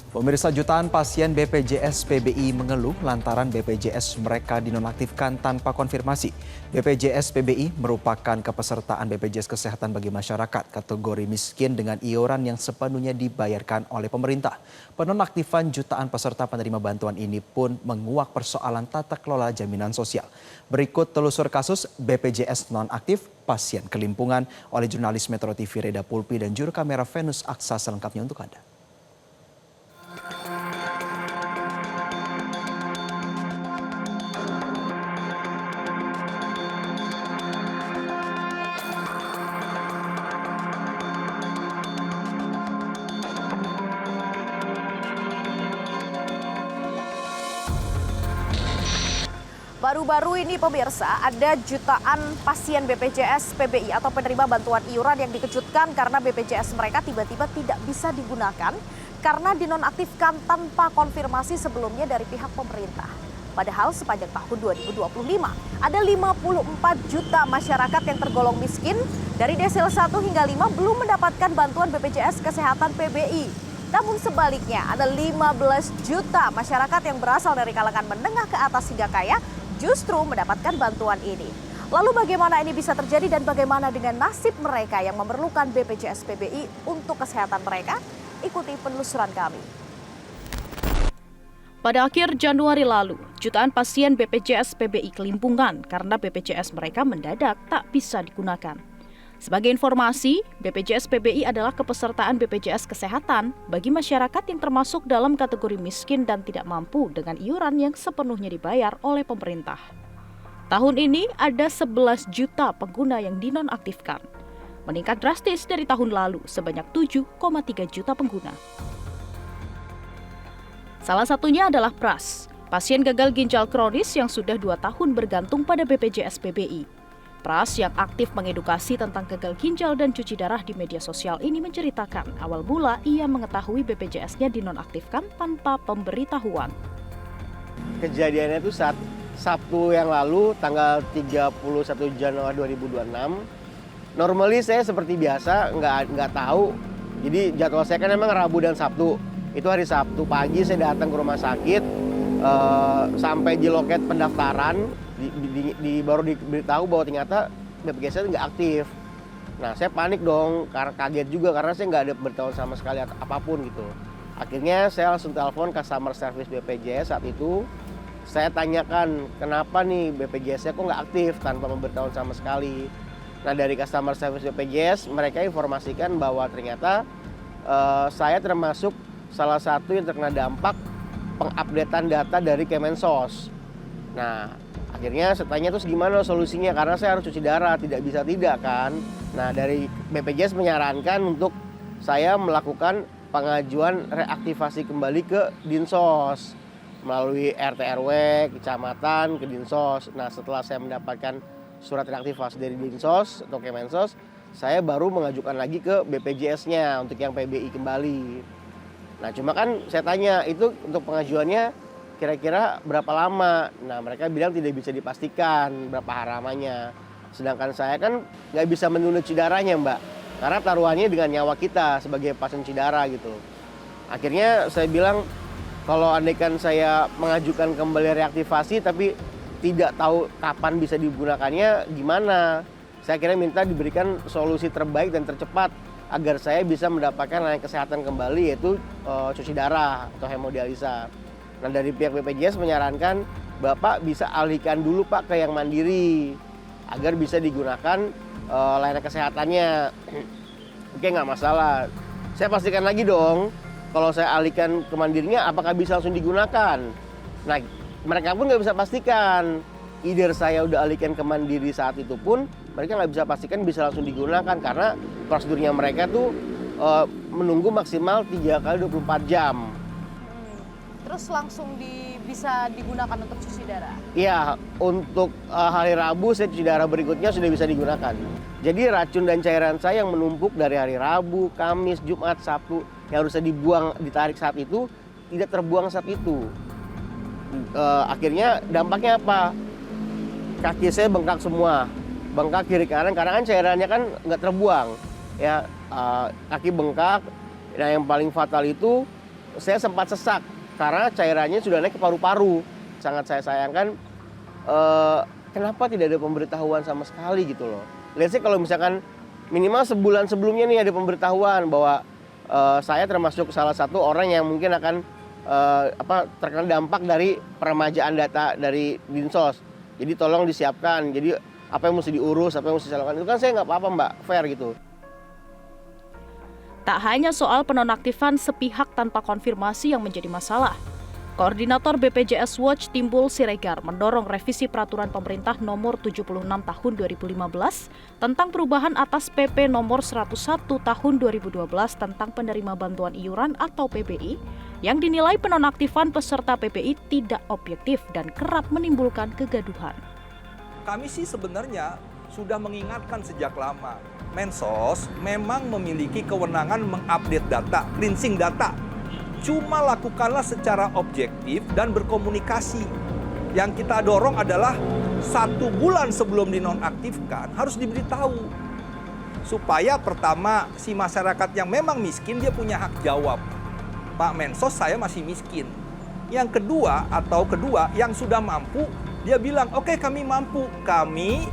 Pemirsa, jutaan pasien BPJS PBI mengeluh lantaran BPJS mereka dinonaktifkan tanpa konfirmasi. BPJS PBI merupakan kepesertaan BPJS Kesehatan bagi masyarakat kategori miskin dengan iuran yang sepenuhnya dibayarkan oleh pemerintah. Penonaktifan jutaan peserta penerima bantuan ini pun menguak persoalan tata kelola jaminan sosial. Berikut telusur kasus BPJS nonaktif pasien kelimpungan oleh jurnalis Metro TV Reda Pulpi dan juru kamera Venus Aksa selengkapnya untuk Anda. Baru-baru ini pemirsa, ada jutaan pasien BPJS PBI atau penerima bantuan iuran yang dikejutkan karena BPJS mereka tiba-tiba tidak bisa digunakan karena dinonaktifkan tanpa konfirmasi sebelumnya dari pihak pemerintah. Padahal sepanjang tahun 2025 ada 54 juta masyarakat yang tergolong miskin dari desil 1 hingga 5 belum mendapatkan bantuan BPJS Kesehatan PBI. Namun sebaliknya ada 15 juta masyarakat yang berasal dari kalangan menengah ke atas hingga kaya justru mendapatkan bantuan ini. Lalu bagaimana ini bisa terjadi dan bagaimana dengan nasib mereka yang memerlukan BPJS PBI untuk kesehatan mereka? Ikuti penelusuran kami. Pada akhir Januari lalu, jutaan pasien BPJS PBI kelimpungan karena BPJS mereka mendadak tak bisa digunakan. Sebagai informasi, BPJS PBI adalah kepesertaan BPJS Kesehatan bagi masyarakat yang termasuk dalam kategori miskin dan tidak mampu dengan iuran yang sepenuhnya dibayar oleh pemerintah. Tahun ini ada 11 juta pengguna yang dinonaktifkan, meningkat drastis dari tahun lalu sebanyak 7,3 juta pengguna. Salah satunya adalah Pras, pasien gagal ginjal kronis yang sudah 2 tahun bergantung pada BPJS PBI. Pras yang aktif mengedukasi tentang gagal ginjal dan cuci darah di media sosial ini menceritakan awal mula ia mengetahui BPJS-nya dinonaktifkan tanpa pemberitahuan. Kejadiannya itu saat Sabtu yang lalu tanggal 31 Januari 2026. Normally saya seperti biasa nggak tahu. Jadi jadwal saya kan memang Rabu dan Sabtu. Itu hari Sabtu pagi saya datang ke rumah sakit sampai di loket pendaftaran. Baru diberitahu bahwa ternyata BPJS nggak aktif. Nah saya panik dong, karena kaget juga karena saya nggak ada beritahu sama sekali apapun gitu. Akhirnya saya langsung telepon customer service BPJS saat itu. Saya tanyakan kenapa nih BPJS-nya kok nggak aktif tanpa memberitahu sama sekali. Nah dari customer service BPJS mereka informasikan bahwa ternyata saya termasuk salah satu yang terkena dampak pengupdatean data dari Kemensos. Nah akhirnya saya tanya terus gimana solusinya karena saya harus cuci darah, tidak bisa tidak kan. Nah dari BPJS menyarankan untuk saya melakukan pengajuan reaktivasi kembali ke Dinsos melalui RT RW, kecamatan, ke Dinsos. Nah setelah saya mendapatkan surat reaktivasi dari Dinsos atau Kemensos, saya baru mengajukan lagi ke BPJS-nya untuk yang PBI kembali. Nah cuma kan saya tanya itu untuk pengajuannya kira-kira berapa lama? Nah mereka bilang tidak bisa dipastikan berapa lamanya. Sedangkan saya kan nggak bisa menunda darahnya Mbak. Karena taruhannya dengan nyawa kita sebagai pasien darah gitu. Akhirnya saya bilang kalau andaikan saya mengajukan kembali reaktivasi tapi tidak tahu kapan bisa digunakannya gimana. Saya kira minta diberikan solusi terbaik dan tercepat agar saya bisa mendapatkan layanan kesehatan kembali yaitu cuci darah atau hemodialisa. Nah dari pihak BPJS menyarankan Bapak bisa alihkan dulu Pak ke yang mandiri agar bisa digunakan layanan kesehatannya. Oke nggak masalah. Saya pastikan lagi dong kalau saya alihkan ke mandirinya apakah bisa langsung digunakan. Nah mereka pun nggak bisa pastikan. Either saya udah alihkan ke mandiri saat itu pun mereka nggak bisa pastikan bisa langsung digunakan karena prosedurnya mereka tuh menunggu maksimal 3 kali 24 jam. Terus langsung bisa digunakan untuk cuci darah? Iya, untuk hari Rabu saya cuci darah berikutnya sudah bisa digunakan. Jadi racun dan cairan saya yang menumpuk dari hari Rabu, Kamis, Jumat, Sabtu yang harusnya dibuang, ditarik saat itu, tidak terbuang saat itu. Akhirnya dampaknya apa? Kaki saya bengkak semua, bengkak kiri kanan karena kan cairannya kan nggak terbuang. Ya, kaki bengkak. Nah yang paling fatal itu saya sempat sesak karena cairannya sudah naik ke paru-paru. Sangat saya sayangkan kenapa tidak ada pemberitahuan sama sekali gitu loh. Lihat sih kalau misalkan minimal sebulan sebelumnya nih ada pemberitahuan bahwa saya termasuk salah satu orang yang mungkin akan terkena dampak dari peremajaan data dari Dinsos. Jadi tolong disiapkan. Jadi apa yang mesti diurus, apa yang mesti saya lakukan. Itu kan saya nggak apa-apa Mbak, fair gitu. Tak hanya soal penonaktifan sepihak tanpa konfirmasi yang menjadi masalah. Koordinator BPJS Watch Timbul Siregar mendorong revisi peraturan pemerintah nomor 76 tahun 2015 tentang perubahan atas PP nomor 101 tahun 2012 tentang penerima bantuan iuran atau PBI yang dinilai penonaktifan peserta PBI tidak objektif dan kerap menimbulkan kegaduhan. Kami sih sebenarnya sudah mengingatkan sejak lama. Mensos memang memiliki kewenangan mengupdate data, cleansing data. Cuma lakukanlah secara objektif dan berkomunikasi. Yang kita dorong adalah 1 bulan sebelum dinonaktifkan harus diberitahu. Supaya pertama si masyarakat yang memang miskin dia punya hak jawab. Pak Mensos saya masih miskin. Yang kedua yang sudah mampu dia bilang oke, kami mampu. Kami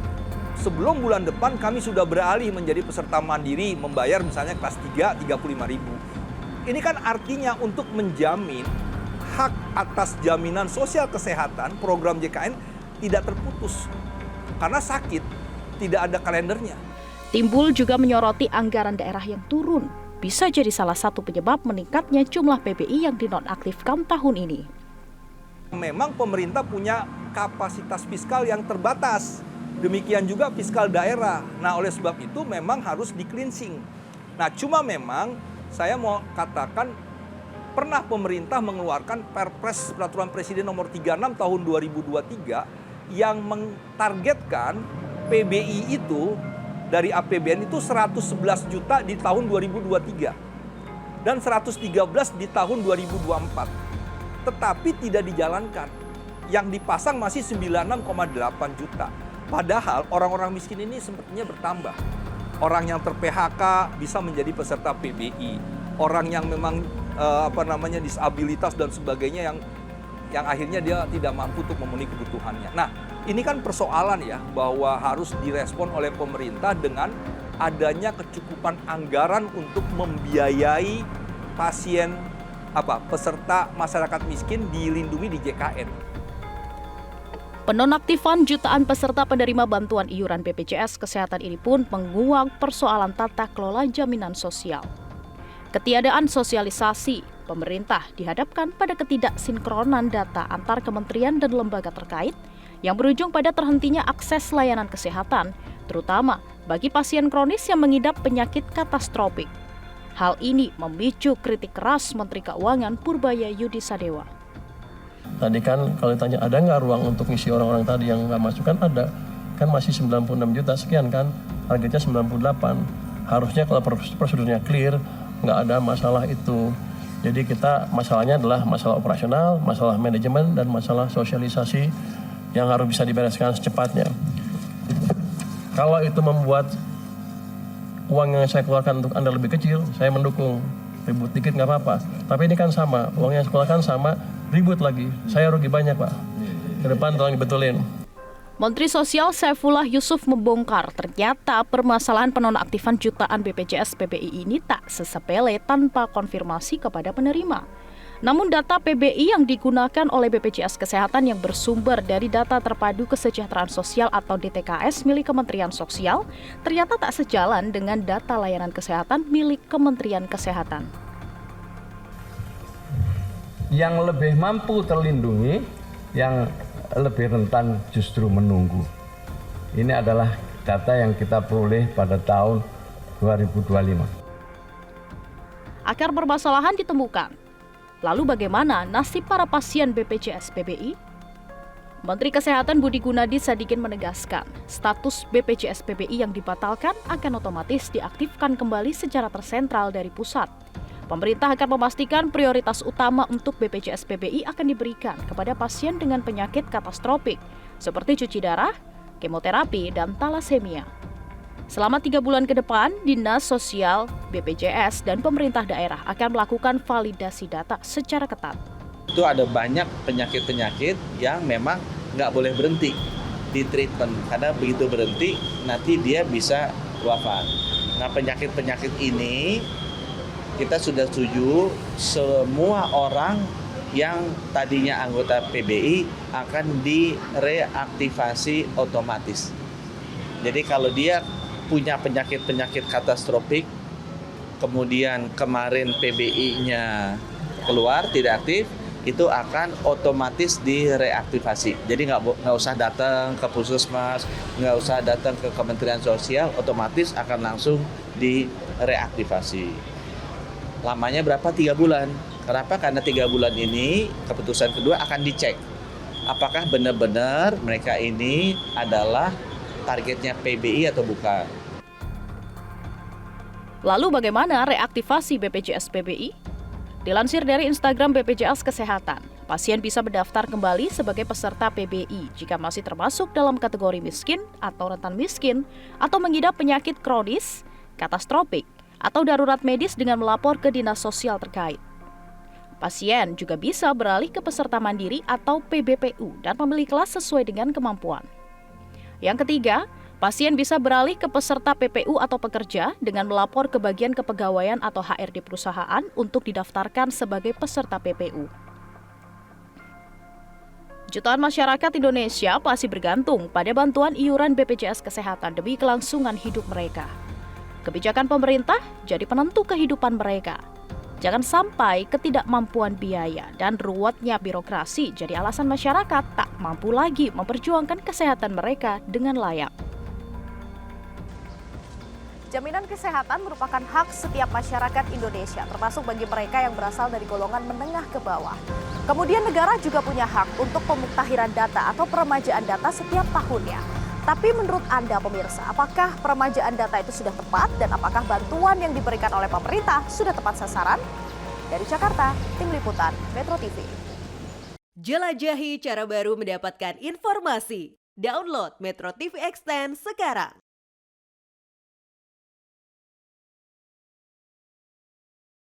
sebelum bulan depan kami sudah beralih menjadi peserta mandiri membayar misalnya kelas 3 35.000. Ini kan artinya untuk menjamin hak atas jaminan sosial kesehatan program JKN tidak terputus. Karena sakit, tidak ada kalendernya. Timbul juga menyoroti anggaran daerah yang turun. Bisa jadi salah satu penyebab meningkatnya jumlah PBI yang dinonaktifkan tahun ini. Memang pemerintah punya kapasitas fiskal yang terbatas. Demikian juga fiskal daerah. Nah, oleh sebab itu memang harus di-cleansing. Nah, cuma memang saya mau katakan pernah pemerintah mengeluarkan Perpres Peraturan Presiden nomor 36 tahun 2023 yang mentargetkan PBI itu dari APBN itu 111 juta di tahun 2023 dan 113 di tahun 2024. Tetapi tidak dijalankan. Yang dipasang masih 96,8 juta. Padahal orang-orang miskin ini sepertinya bertambah. Orang yang ter-PHK bisa menjadi peserta PBI. Orang yang memang disabilitas dan sebagainya yang akhirnya dia tidak mampu untuk memenuhi kebutuhannya. Nah, ini kan persoalan ya bahwa harus direspon oleh pemerintah dengan adanya kecukupan anggaran untuk membiayai pasien peserta masyarakat miskin dilindungi di JKN. Penonaktifan jutaan peserta penerima bantuan iuran BPJS Kesehatan ini pun menguak persoalan tata kelola jaminan sosial. Ketiadaan sosialisasi pemerintah dihadapkan pada ketidaksinkronan data antar kementerian dan lembaga terkait yang berujung pada terhentinya akses layanan kesehatan, terutama bagi pasien kronis yang mengidap penyakit katastropik. Hal ini memicu kritik keras Menteri Keuangan Purbaya Yudi Sadewa. Tadi kan kalau ditanya ada nggak ruang untuk ngisi orang-orang tadi yang nggak masuk, kan ada. Kan masih 96 juta sekian kan, targetnya 98. Harusnya kalau prosedurnya clear, nggak ada masalah itu. Jadi masalahnya adalah masalah operasional, masalah manajemen, dan masalah sosialisasi yang harus bisa dibereskan secepatnya. Kalau itu membuat uang yang saya keluarkan untuk Anda lebih kecil, saya mendukung. Ribut dikit nggak apa-apa. Tapi ini kan sama, uang yang saya keluarkan sama, ribut lagi. Saya rugi banyak, Pak. Ke depan tolong dibetulin. Menteri Sosial Saifullah Yusuf membongkar ternyata permasalahan penonaktifan jutaan BPJS PBI ini tak sesepele tanpa konfirmasi kepada penerima. Namun data PBI yang digunakan oleh BPJS Kesehatan yang bersumber dari data terpadu kesejahteraan sosial atau DTKS milik Kementerian Sosial ternyata tak sejalan dengan data layanan kesehatan milik Kementerian Kesehatan. Yang lebih mampu terlindungi, yang lebih rentan justru menunggu. Ini adalah data yang kita peroleh pada tahun 2025. Akar permasalahan ditemukan. Lalu bagaimana nasib para pasien BPJS PBI? Menteri Kesehatan Budi Gunadi Sadikin menegaskan, status BPJS PBI yang dibatalkan akan otomatis diaktifkan kembali secara tersentral dari pusat. Pemerintah akan memastikan prioritas utama untuk BPJS PBI akan diberikan kepada pasien dengan penyakit katastropik, seperti cuci darah, kemoterapi, dan talasemia. Selama 3 bulan ke depan, Dinas Sosial, BPJS, dan pemerintah daerah akan melakukan validasi data secara ketat. Itu ada banyak penyakit-penyakit yang memang nggak boleh berhenti di treatment. Karena begitu berhenti, nanti dia bisa wafat. Nah, penyakit-penyakit ini kita sudah setuju semua orang yang tadinya anggota PBI akan direaktivasi otomatis. Jadi kalau dia punya penyakit-penyakit katastrofik, kemudian kemarin PBI-nya keluar tidak aktif, itu akan otomatis direaktivasi. Jadi nggak usah datang ke puskesmas, nggak usah datang ke Kementerian Sosial, otomatis akan langsung direaktivasi. Lamanya berapa? 3 bulan. Kenapa? Karena 3 bulan ini keputusan kedua akan dicek. Apakah benar-benar mereka ini adalah targetnya PBI atau bukan. Lalu bagaimana reaktivasi BPJS PBI? Dilansir dari Instagram BPJS Kesehatan, pasien bisa mendaftar kembali sebagai peserta PBI jika masih termasuk dalam kategori miskin atau rentan miskin atau mengidap penyakit kronis, katastrofik, atau darurat medis dengan melapor ke dinas sosial terkait. Pasien juga bisa beralih ke peserta mandiri atau PBPU dan memilih kelas sesuai dengan kemampuan. Yang ketiga, pasien bisa beralih ke peserta PPU atau pekerja dengan melapor ke bagian kepegawaian atau HRD perusahaan untuk didaftarkan sebagai peserta PPU. Jutaan masyarakat Indonesia masih bergantung pada bantuan iuran BPJS Kesehatan demi kelangsungan hidup mereka. Kebijakan pemerintah jadi penentu kehidupan mereka. Jangan sampai ketidakmampuan biaya dan ruwetnya birokrasi jadi alasan masyarakat tak mampu lagi memperjuangkan kesehatan mereka dengan layak. Jaminan kesehatan merupakan hak setiap masyarakat Indonesia, termasuk bagi mereka yang berasal dari golongan menengah ke bawah. Kemudian negara juga punya hak untuk pemuktahiran data atau peremajaan data setiap tahunnya. Tapi menurut Anda pemirsa, apakah peremajaan data itu sudah tepat dan apakah bantuan yang diberikan oleh pemerintah sudah tepat sasaran? Dari Jakarta, Tim Liputan Metro TV. Jelajahi cara baru mendapatkan informasi. Download Metro TV Extend sekarang.